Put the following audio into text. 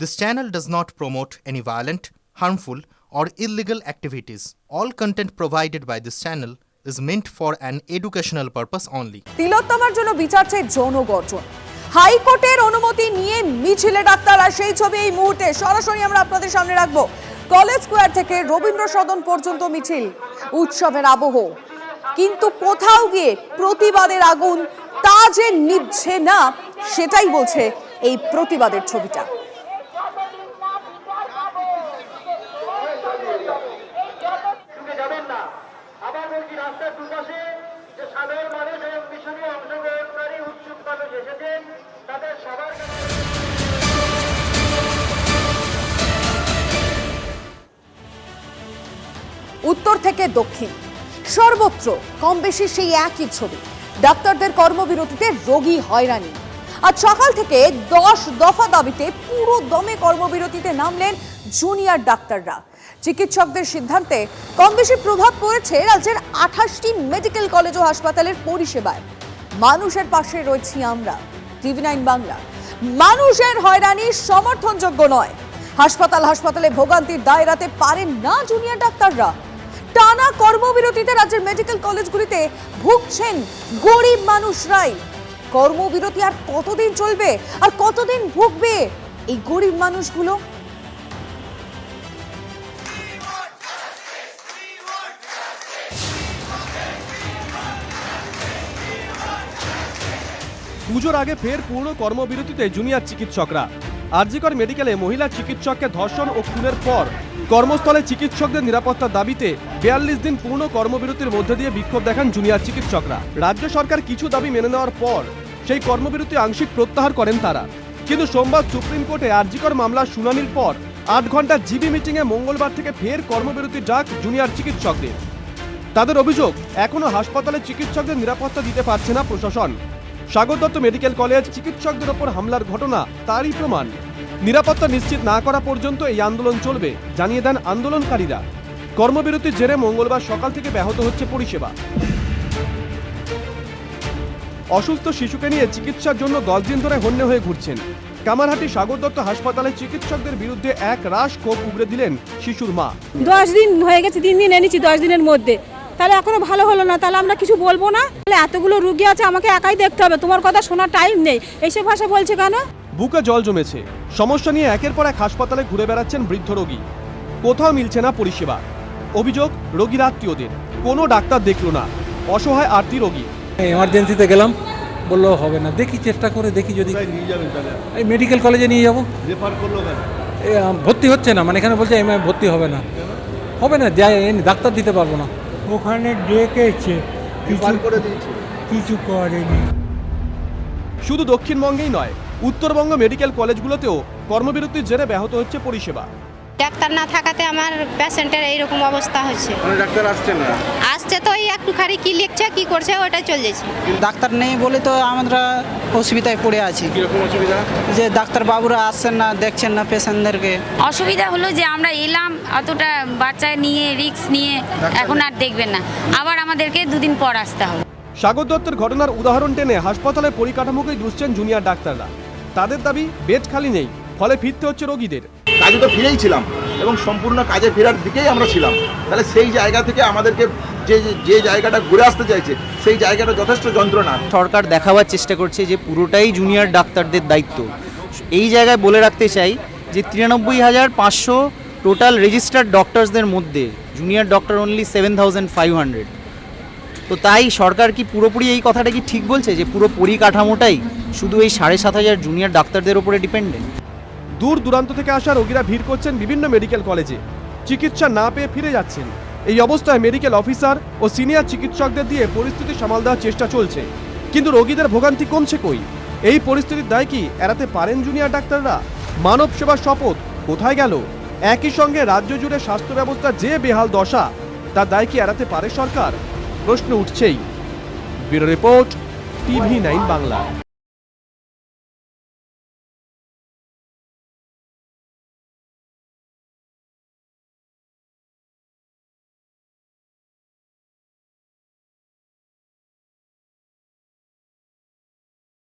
This channel does not promote any violent, harmful, or illegal activities. All content provided by this channel is meant for an educational purpose only. তিলোত্তমার জন্য বিচার চাই জনগর্জন। হাইকোর্টের অনুমতি নিয়ে মিছিলে ডাক্তাররা, সেই ছবি এই মুহূর্তে সরাসরি আমরা আপনাদের সামনে রাখবো। কলেজ স্কোয়ার থেকে রবীন্দ্র সদন পর্যন্ত মিছিল, উৎসবের আবহ, কিন্তু কোথাও গিয়ে প্রতিবাদের আগুন তা যে নিভছে না, সেটাই বলছে এই প্রতিবাদের ছবিটা। উত্তর থেকে দক্ষিণ সর্বত্র কম বেশি সেই একই ছবি। ডাক্তারদের কর্মবিরতিতে রোগী হয়রানি। আজ সকাল থেকে 10 দফা দাবিতে পুরো দমে কর্মবিরতিতে নামলেন জুনিয়র ডাক্তাররা। চিকিৎসকদের সিদ্ধান্তে কম বেশি প্রভাব পড়েছে রাজ্যের 28টি মেডিকেল কলেজ ও হাসপাতালের পরিষেবায়। মানুষের পাশে রয়েছি আমরা, TV9 বাংলা। মানুষের হয়রানি সমর্থনযোগ্য নয়। হাসপাতালে ভোগান্তির দায় এড়াতে পারেন না জুনিয়র ডাক্তাররা। টানা কর্মবিরতিতে রাজ্যের মেডিকেল কলেজগুলিতে ভুগছেন গরিব মানুষরাই। কর্মবিরতি আর কতদিন চলবে, আর কতদিন ভুগবে এই গরিব মানুষগুলো? পুজোর আগে ফের পূর্ণ কর্মবিরতিতে জুনিয়র চিকিৎসকরা। আরজিকর মেডিকেলে মহিলা চিকিৎসককে ধর্ষণ ও খুনের পর কর্মস্থলে চিকিৎসকদের নিরাপত্তার দাবিতে 42 দিন পূর্ণ কর্মবিরতির মধ্যে দিয়ে বিক্ষোভ দেখান জুনিয়র চিকিৎসকরা। রাজ্য সরকার কিছু দাবি মেনে নেওয়ার পর সেই কর্মবিরতি আংশিক প্রত্যাহার করেন তারা। কিন্তু সোমবার সুপ্রিম কোর্টে আরজিকর মামলার শুনানির পর 8 ঘন্টা জিবি মিটিংয়ে মঙ্গলবার থেকে ফের কর্মবিরতির ডাক জুনিয়র চিকিৎসকদের। তাদের অভিযোগ, এখনো হাসপাতালে চিকিৎসকদের নিরাপত্তা দিতে পারছে না প্রশাসন। সাগর দত্ত মেডিকেল কলেজ চিকিৎসকদের ওপর হামলার ঘটনা তারই প্রমাণ। নিরাপত্তা নিশ্চিত না করা পর্যন্ত এই আন্দোলন চলবে জানিয়ে দেন আন্দোলনকারীরা। কর্মবিরতির জেরে মঙ্গলবার সকাল থেকে ব্যাহত হচ্ছে পরিষেবা। অসুস্থ শিশুকে নিয়ে চিকিৎসার জন্য 10 দিন ধরে হন্যে হয়ে ঘুরছেন। কামারহাটি সাগর দত্ত হাসপাতালে চিকিৎসকদের বিরুদ্ধে এক রাশ ক্ষোভ উগরে দিলেন শিশুর মা। 10 দিন হয়ে গেছে, 3 দিন এনেছি 10 দিনের মধ্যে, তাহলে এখনো ভালো হলো না, তাহলে আমরা কিছু বলবো না? এতগুলো রুগী আছে, আমাকে একাই দেখতে হবে, তোমার কথা শোনার টাইম নেই, এইসব ভাষা বলছে কেন? বুকে জল জমেছে। সমস্যা নিয়ে একের পর এক হাসপাতালে ঘুরে বেড়াচ্ছেন বৃদ্ধ রোগী। কোথাও মিলছে না পরিষেবা। অভিযোগ রোগীর আত্মীয়দের, কোনো ডাক্তার দেখলো না। অসহায় আরতি রোগী। এমার্জেন্সিতে গেলাম, বললো হবে না, দেখি চেষ্টা করে দেখি, যদি নিয়ে যাবেন তাহলে এই মেডিকেল কলেজে নিয়ে যাবো। রেফার করলো কেন? ভর্তি হচ্ছে না, মানে এখানে বলছে ভর্তি হবে না, যাই ডাক্তার দিতে পারবো না। ওখানে ডেকেছে, কিছু করেনি। শুধু দক্ষিণবঙ্গেই নয়, উত্তরবঙ্গ মেডিকেল কলেজগুলোতেও কর্মবিরতির জেরে ব্যাহত হচ্ছে পরিষেবা। ডাক্তার না থাকাতে আমার পেশেন্টের এইরকম অবস্থা হচ্ছে। ডাক্তার আসছে না, আসছে তো এই একটুখানি কি লিখছে কি করছে ওটা চলে যাচ্ছে। ডাক্তার নেই বলে তো আমরা অসুবিধায় পড়ে আছি। কিরকম অসুবিধা? যে ডাক্তার বাবুরা আসছেন না, দেখছেন না পেশেন্টদেরকে। অসুবিধা হলো যে আমরা এলাম, অতটা বাচ্চা নিয়ে রিস্ক নিয়ে, এখন আর দেখবেন না, আবার আমাদেরকে 2 দিন পর আসতে হবে। সাগর দত্তের ঘটনার উদাহরণ টেনে হাসপাতালের পরিকাঠামোকেই দুষছেন জুনিয়র ডাক্তাররা। তাদের দাবি বেড খালি নেই, ফলে ফিরতে হচ্ছে রোগীদের। কাজে তো ফিরেই ছিলাম এবং সম্পূর্ণ কাজে ফেরার দিকেই আমরা ছিলাম, তাহলে সেই জায়গা থেকে আমাদেরকে যে জায়গাটা ঘুরে আসতে চাইছে সেই জায়গাটা যথেষ্ট যন্ত্রণা। সরকার দেখাবার চেষ্টা করছে যে পুরোটাই জুনিয়র ডাক্তারদের দায়িত্ব। এই জায়গায় বলে রাখতে চাই যে 93,500 টোটাল রেজিস্টার্ড ডক্টরসদের মধ্যে জুনিয়র ডক্টর অনলি 7,500। তো তাই সরকার কি পুরোপুরি এই কথাটা কি ঠিক বলছে যে পুরো পরিকাঠামোটাই শুধু এই 7,500 জুনিয়র ডাক্তারদের উপরে ডিপেন্ডেন্ট? দূর দূরান্ত থেকে আসা রোগীরা ভিড় করছেন বিভিন্ন মেডিকেল কলেজে, চিকিৎসা না পেয়ে ফিরে যাচ্ছেন। এই অবস্থায় মেডিকেল অফিসার ও সিনিয়র চিকিৎসকদের দিয়ে পরিস্থিতি সামাল দেওয়ার চেষ্টা চলছে, কিন্তু রোগীদের ভোগান্তি কমছে কই? এই পরিস্থিতির দায় কি এড়াতে পারেন জুনিয়র ডাক্তাররা? মানব সেবার শপথ কোথায় গেল? একই সঙ্গে রাজ্য জুড়ে স্বাস্থ্য ব্যবস্থার যে বেহাল দশা, তার দায় কি এড়াতে পারে সরকার? প্রশ্ন উঠছেই। Bureau report, TV9 Bangla.